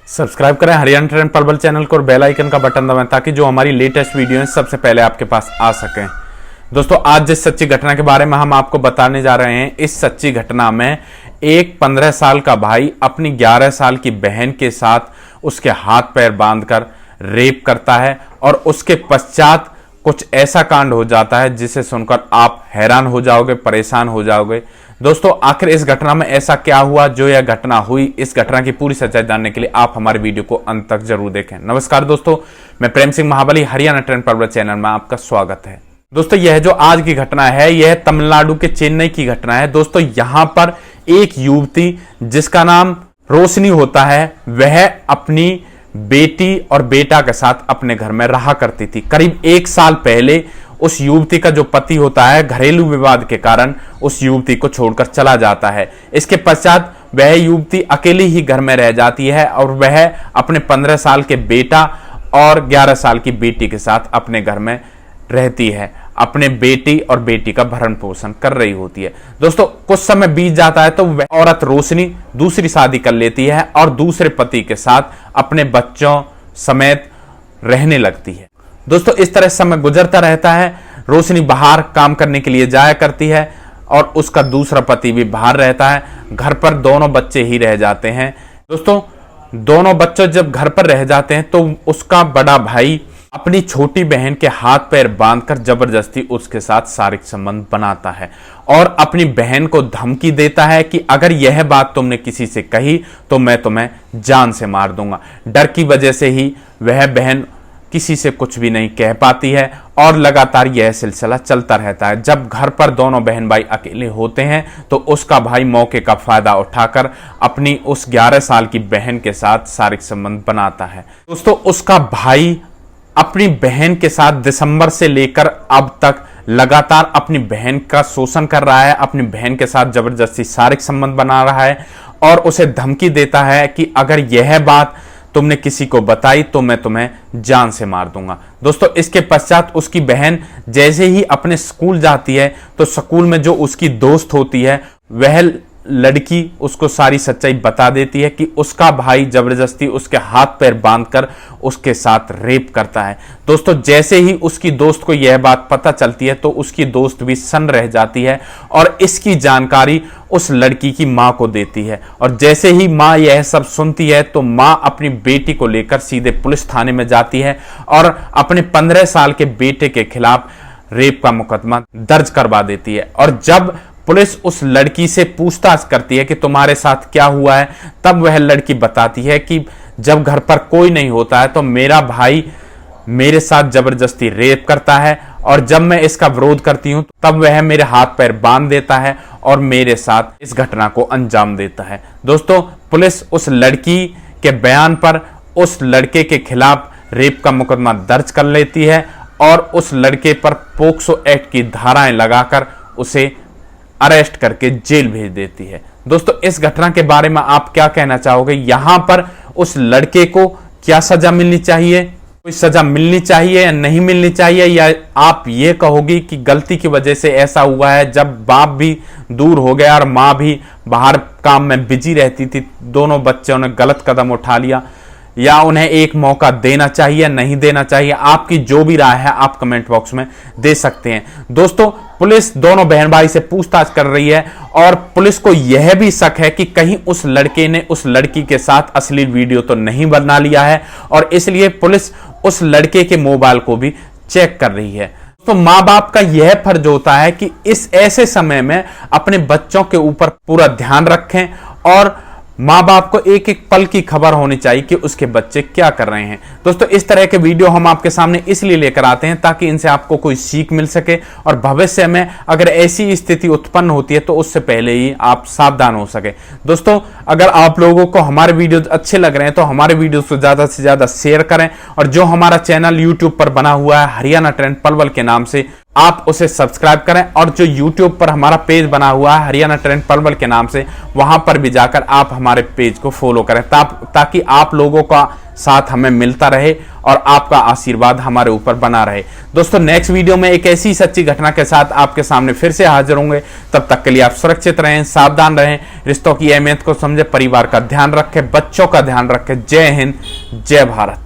Subscribe करें Haryana trend Palwal channel को और बेल आइकन का बटन दबाएं ताकि जो हमारी लेटेस्ट वीडियो है सबसे पहले आपके पास आ सकें। दोस्तों, आज जिस सच्ची घटना के बारे में हम आपको बताने जा रहे हैं, इस सच्ची घटना में एक 15 साल का भाई अपनी 11 साल की बहन के साथ उसके हाथ पैर बांधकर रेप करता है और उसके पश्चात कुछ ऐसा कांड हो जाता है जिसे सुनकर आप हैरान हो जाओगे, परेशान हो जाओगे। दोस्तों, आखिर इस घटना में ऐसा क्या हुआ जो यह घटना हुई, इस घटना की पूरी सच्चाई जानने के लिए आप हमारे वीडियो को अंत तक जरूर देखें। नमस्कार दोस्तों, मैं प्रेम सिंह महाबली, हरियाणा ट्रेंड पलवल चैनल में आपका स्वागत है। दोस्तों, यह जो आज की घटना है यह तमिलनाडु के चेन्नई की घटना है। दोस्तों, यहां पर एक युवती जिसका नाम रोशनी होता है, वह अपनी बेटी और बेटा के साथ अपने घर में रहा करती थी। करीब 1 साल पहले उस युवती का जो पति होता है, घरेलू विवाद के कारण उस युवती को छोड़कर चला जाता है। इसके पश्चात वह युवती अकेली ही घर में रह जाती है और वह अपने 15 साल के बेटा और 11 साल की बेटी के साथ अपने घर में रहती है। अपने बेटी और बेटी का भरण पोषण कर रही होती है। दोस्तों, कुछ समय बीत जाता है तो वह औरत रोशनी दूसरी शादी कर लेती है और दूसरे पति के साथ अपने बच्चों समेत रहने लगती है। दोस्तों, इस तरह समय गुजरता रहता है। रोशनी बाहर काम करने के लिए जाया करती है और उसका दूसरा पति भी बाहर रहता है। घर पर दोनों बच्चे ही रह जाते हैं। दोस्तों, दोनों बच्चे जब घर पर रह जाते हैं तो उसका बड़ा भाई अपनी छोटी बहन के हाथ पैर बांधकर जबरदस्ती उसके साथ शारीरिक संबंध बनाता है और अपनी बहन को धमकी देता है कि अगर यह बात तुमने किसी से कही तो मैं तुम्हें जान से मार दूंगा। डर की वजह से ही वह बहन किसी से कुछ भी नहीं कह पाती है और लगातार यह सिलसिला चलता रहता है। जब घर पर दोनों बहन भाई अकेले होते हैं तो उसका भाई मौके का फायदा उठाकर अपनी उस 11 साल की बहन के साथ शारीरिक संबंध बनाता है। दोस्तों, उसका भाई अपनी बहन के साथ दिसंबर से लेकर अब तक लगातार अपनी बहन का शोषण कर रहा है, अपनी बहन के साथ जबरदस्ती शारीरिक संबंध बना रहा है और उसे धमकी देता है कि अगर यह बात तुमने किसी को बताई तो मैं तुम्हें जान से मार दूंगा। दोस्तों, इसके पश्चात उसकी बहन जैसे ही अपने स्कूल जाती है तो स्कूल में जो उसकी दोस्त होती है वह लड़की उसको सारी सच्चाई बता देती है कि उसका भाई जबरदस्ती उसके हाथ पैर बांधकर उसके साथ रेप करता है। दोस्तों, जैसे ही उसकी दोस्त को यह बात पता चलती है तो उसकी दोस्त भी सन्न रह जाती है और इसकी जानकारी उस लड़की की मां को देती है। और जैसे ही मां यह सब सुनती है तो मां अपनी बेटी को लेकर सीधे पुलिस थाने में जाती है और अपने 15 साल के बेटे के खिलाफ रेप का मुकदमा दर्ज करवा देती है। और जब पुलिस उस लड़की से पूछताछ करती है कि तुम्हारे साथ क्या हुआ है, तब वह लड़की बताती है कि जब घर पर कोई नहीं होता है तो मेरा भाई मेरे साथ जबरदस्ती रेप करता है और जब मैं इसका विरोध करती हूं तब वह मेरे हाथ पैर बांध देता है और मेरे साथ इस घटना को अंजाम देता है। दोस्तों, पुलिस उस लड़की के बयान पर उस लड़के के खिलाफ रेप का मुकदमा दर्ज कर लेती है और उस लड़के पर पोक्सो एक्ट की धाराएं लगाकर उसे अरेस्ट करके जेल भेज देती है। दोस्तों, इस घटना के बारे में आप क्या कहना चाहोगे? यहां पर उस लड़के को क्या सजा मिलनी चाहिए? कोई सजा मिलनी चाहिए या नहीं मिलनी चाहिए, या आप ये कहोगी कि गलती की वजह से ऐसा हुआ है, जब बाप भी दूर हो गया और मां भी बाहर काम में बिजी रहती थी, दोनों बच्चों ने गलत कदम उठा लिया, या उन्हें एक मौका देना चाहिए, नहीं देना चाहिए? आपकी जो भी राय है आप कमेंट बॉक्स में दे सकते हैं। दोस्तों, पुलिस दोनों बहन भाई से पूछताछ कर रही है और पुलिस को यह भी शक है कि कहीं उस लड़के ने उस लड़की के साथ अश्लील वीडियो तो नहीं बना लिया है और इसलिए पुलिस उस लड़के के मोबाइल को भी चेक कर रही है। तो माँ बाप का यह फर्ज होता है कि इस ऐसे समय में अपने बच्चों के ऊपर पूरा ध्यान रखें और माँ बाप को एक एक पल की खबर होनी चाहिए कि उसके बच्चे क्या कर रहे हैं। दोस्तों, इस तरह के वीडियो हम आपके सामने इसलिए लेकर आते हैं ताकि इनसे आपको कोई सीख मिल सके और भविष्य में अगर ऐसी स्थिति उत्पन्न होती है तो उससे पहले ही आप सावधान हो सके। दोस्तों, अगर आप लोगों को हमारे वीडियो अच्छे लग रहे हैं तो हमारे वीडियो को ज्यादा से ज्यादा शेयर करें और जो हमारा चैनल यूट्यूब पर बना हुआ है हरियाणा ट्रेंड पलवल के नाम से, आप उसे सब्सक्राइब करें और जो YouTube पर हमारा पेज बना हुआ है हरियाणा ट्रेंड पलवल के नाम से, वहां पर भी जाकर आप हमारे पेज को फॉलो करें ताकि आप लोगों का साथ हमें मिलता रहे और आपका आशीर्वाद हमारे ऊपर बना रहे। दोस्तों नेक्स्ट वीडियो में एक ऐसी सच्ची घटना के साथ आपके सामने फिर से हाजिर होंगे। तब तक के लिए आप सुरक्षित रहें, सावधान रहें, रिश्तों की अहमियत को समझे, परिवार का ध्यान रखें, बच्चों का ध्यान रखें। जय हिंद, जय भारत।